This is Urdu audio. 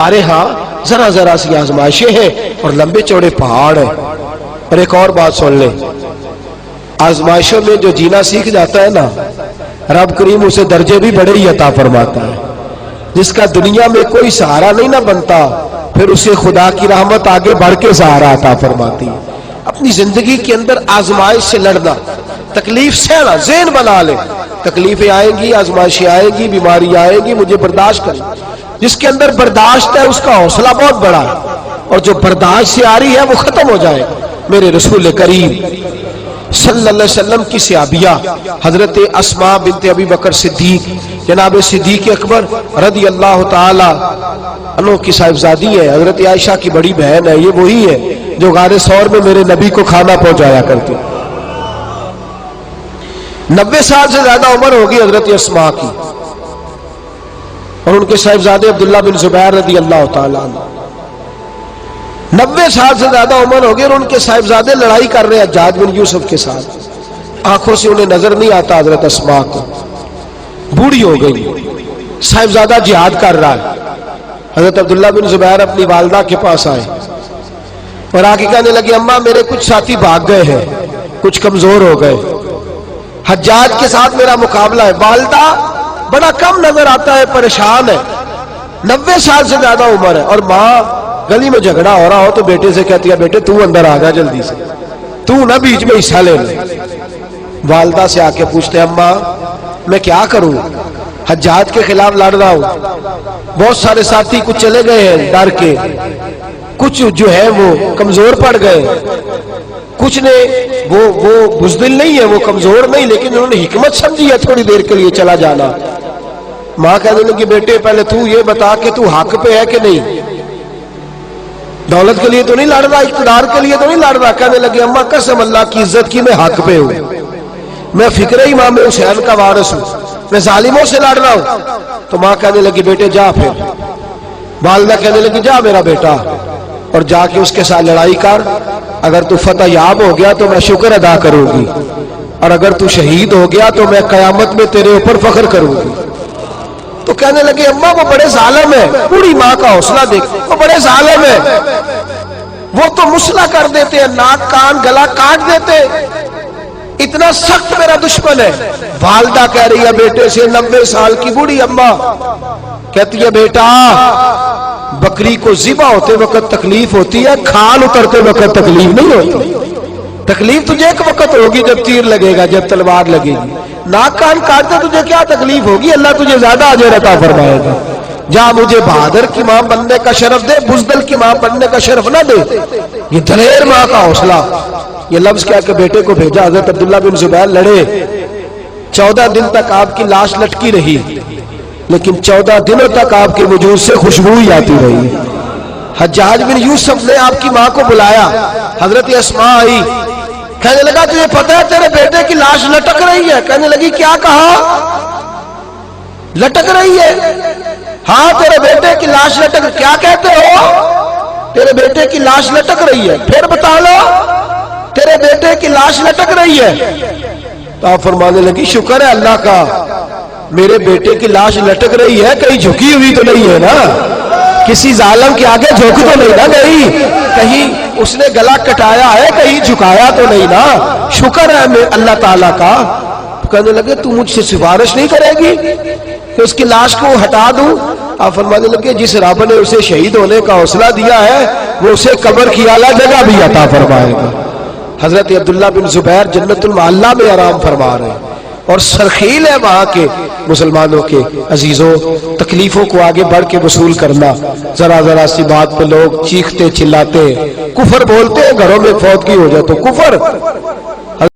ہمارے ہاں ذرا ذرا سی آزمائشیں ہیں اور لمبے چوڑے پہاڑ ہیں۔ اور ایک اور بات سن لیں، آزمائشوں میں جو جینا سیکھ جاتا ہے نا، رب کریم اسے درجے بھی بڑے ہی عطا فرماتا ہے۔ جس کا دنیا میں کوئی سہارا نہیں نہ بنتا، پھر اسے خدا کی رحمت آگے بڑھ کے سہارا عطا فرماتی ہے۔ اپنی زندگی کے اندر آزمائش سے لڑنا، تکلیف سہنا، ذہن بنا لے، تکلیفیں آئیں گی، آزمائشیں آئیں گی، بیماری آئیں گی، مجھے برداشت کریں۔ جس کے اندر برداشت ہے اس کا حوصلہ بہت بڑا ہے، اور جو برداشت سے آ رہی ہے وہ ختم ہو جائے۔ میرے رسول کریم صلی اللہ علیہ وسلم کی صحابیہ حضرت اسماء بنت ابی بکر صدیق، جناب صدیق اکبر رضی اللہ تعالی عنہ کی صاحبزادی ہے، حضرت عائشہ کی بڑی بہن ہے۔ یہ وہی ہے جو غار ثور میں میرے نبی کو کھانا پہنچایا کرتی۔ 90 سال سے زیادہ عمر ہوگی حضرت اسماء کی، اور ان کے صاحبزادے عبداللہ بن زبیر رضی اللہ تعالیٰ عنہ۔ 90 سال سے زیادہ عمر ہوگی اور ان کے صاحبزادے لڑائی کر رہے ہیں حجاج بن یوسف کے ساتھ۔ آنکھوں سے انہیں نظر نہیں آتا حضرت اسماء کو، بوڑھی ہو گئی، صاحبزادہ جہاد کر رہا ہے۔ حضرت عبداللہ بن زبیر اپنی والدہ کے پاس آئے اور آ کے کہنے لگے، اماں میرے کچھ ساتھی بھاگ گئے ہیں، کچھ کمزور ہو گئے، حجاج کے ساتھ میرا مقابلہ ہے۔ والدہ بڑا کم نظر آتا ہے، پریشان ہے، 90 سال سے زیادہ عمر ہے، اور ماں گلی میں جھگڑا ہو رہا ہو تو بیٹے سے کہتی ہے، بیٹے تو اندر آ جا جلدی سے، تو نہ بیچ میں حصہ لے لے۔ والدہ سے آ کے پوچھتے ہیں، اماں میں کیا کروں، حجاج کے خلاف لڑ رہا ہوں، بہت سارے ساتھی کچھ چلے گئے ہیں ڈر کے، کچھ جو ہے وہ کمزور پڑ گئے، کچھ نے وہ بزدل نہیں ہے، وہ کمزور نہیں، لیکن انہوں نے حکمت سمجھی ہے تھوڑی دیر کے لیے چلا جانا۔ ماں کہنے لگی، بیٹے پہلے تو یہ بتا کہ تو حق پہ ہے کہ نہیں، دولت کے لیے تو نہیں لڑ رہا، اقتدار کے لیے تو نہیں لڑ رہا۔ کہنے لگے، اماں قسم اللہ کی عزت کی میں حق پہ ہوں، میں فکر امام حسین کا وارث ہوں، میں ظالموں سے لڑ رہا ہوں۔ تو ماں کہنے لگی، بیٹے جا پھر۔ والدہ کہنے لگی، جا میرا بیٹا، اور جا کے اس کے ساتھ لڑائی کر، اگر تو فتح یاب ہو گیا تو میں شکر ادا کروں گی، اور اگر تو شہید ہو گیا تو میں قیامت میں تیرے اوپر فخر کروں گی۔ تو کہنے لگے، اماں وہ بڑے ظالم ہے، پوری ماں کا حوصلہ دیکھ، وہ بڑے ظالم ہے، وہ تو مسلح کر دیتے ہیں، ناک کان گلا کاٹ دیتے، اتنا سخت میرا دشمن ہے۔ والدہ کہہ رہی ہے بیٹے سے، 90 سال کی بوڑھی اماں کہتی ہے، بیٹا بکری کو ذبح ہوتے وقت تکلیف ہوتی ہے، کھال اترتے وقت تکلیف نہیں ہوتی۔ تکلیف تجھے ایک وقت ہوگی جب تیر لگے گا، جب تلوار لگے گی، ناک کان کاٹتے تجھے کیا تکلیف ہوگی، اللہ تجھے زیادہ اجر عطا فرمائے گا۔ جا مجھے بہادر کی ماں بننے کا شرف دے، بزدل کی ماں بننے کا شرف نہ دے۔ یہ دلیر ماں کا حوصلہ، یہ لفظ کیا کہ بیٹے کو بھیجا۔ حضرت عبداللہ بن زبیر لڑے، 14 دن تک آپ کی لاش لٹکی رہی، لیکن 14 دنوں تک آپ کے وجود سے خوشبو ہی آتی رہی۔ حجاج بن یوسف نے آپ کی ماں کو بلایا، حضرت اسماء آئی، کہنے لگا، تجھے پتہ ہے تیرے بیٹے کی لاش لٹک رہی ہے؟ کہنے لگی، کیا کہا؟ لٹک رہی ہے؟ ہاں تیرے بیٹے کی لاش لٹک، کیا کہتے ہو؟ تیرے بیٹے کی لاش لٹک رہی ہے، پھر بتا لو، تیرے بیٹے کی لاش لٹک رہی ہے۔ تو آپ فرمانے لگی، شکر ہے اللہ کا، میرے بیٹے کی لاش لٹک رہی ہے، کہیں جھکی ہوئی تو نہیں ہے نا، کسی ظالم کے آگے جھک تو نہیں نا گئی، کہیں اس نے گلا کٹایا ہے، کہیں جھکایا تو نہیں نا، شکر ہے اللہ تعالیٰ کا۔ کہنے لگے، تو مجھ سے سفارش نہیں کرے گی کہ اس کی لاش کو ہٹا دوں؟ آپ فرمانے لگے، جس رب نے اسے شہید ہونے کا حوصلہ دیا ہے وہ اسے قبر کی اعلیٰ جگہ بھی عطا فرمائے گا۔ حضرت عبداللہ بن زبیر جنت المعلیٰ میں آرام فرما رہے ہیں، اور سرخیل ہے وہاں کے مسلمانوں کے عزیزوں، تکلیفوں کو آگے بڑھ کے وصول کرنا۔ ذرا ذرا سی بات پہ لوگ چیختے چلاتے، کفر بولتے ہیں، گھروں میں فوتگی ہو جائے تو کفر،